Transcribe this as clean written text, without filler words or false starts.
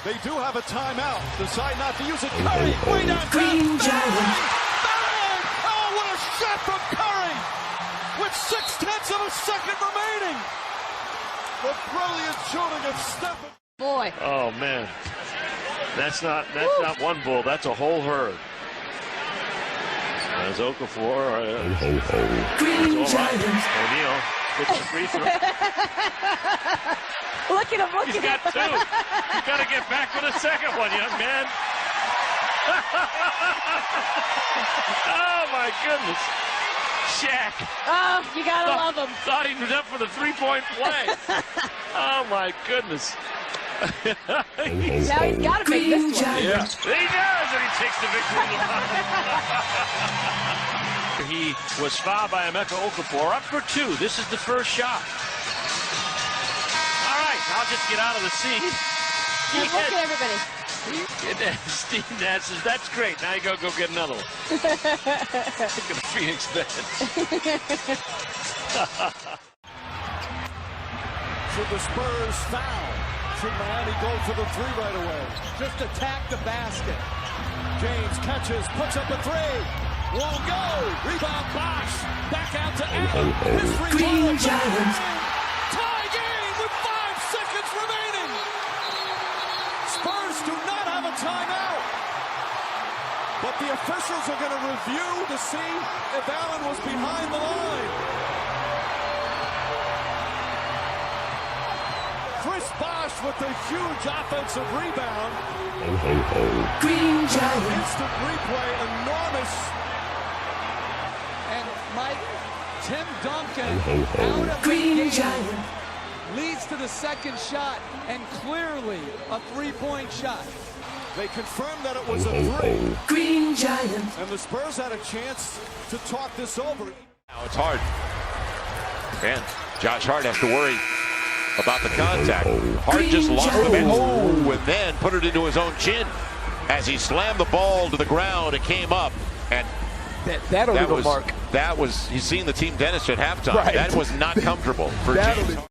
They do have a timeout. Decide not to use it. Curry, way down. Green Giant. Bang! Oh, what a shot from Curry! With 0.6 of a second remaining. The brilliant shooting of Stephen. Boy. Oh man, that's not one bull. That's a whole herd. As Okafor, Green Giant. O'Neal gets the free throw. Look at him, look He's at got him. two. You got to get back with a second one, young man. Oh my goodness, Shaq. Oh, you gotta love him. Thought he was up for the three-point play. Oh my goodness. Now he's gotta make this one. Yeah, he does, and he takes the victory. He was fouled by Emeka Okafor, up for two. This is the first shot. All right, I'll just get out of the scene. Look at everybody. Steve Nash says, that's great. Now you go get another one. Look at the Phoenix bench. Should the Spurs foul? Should Miami go for the three right away? Just attack the basket. James catches, puts up a three. Won't go. Rebound Bosh. Back out to Allen. Green Giant. Tie game with 5 seconds remaining. Spurs do not have a timeout. But the officials are going to review to see if Allen was behind the line. Chris Bosh with a huge offensive rebound. Green Giant. Instant replay, enormous. And Mike, Tim Duncan out of Green the game Giant. leads to the second shot, and clearly a three-point shot. They confirmed that it was a three. Green Giant. And the Spurs had a chance to talk this over. Now it's Hart. And Josh Hart has to worry about the contact. Hart just lost the man. Oh, and then put it into his own chin. As he slammed the ball to the ground, it came up. And That'll leave a mark. That was, he's seen the team dentist at halftime. Right. That was not comfortable for That'll James. leave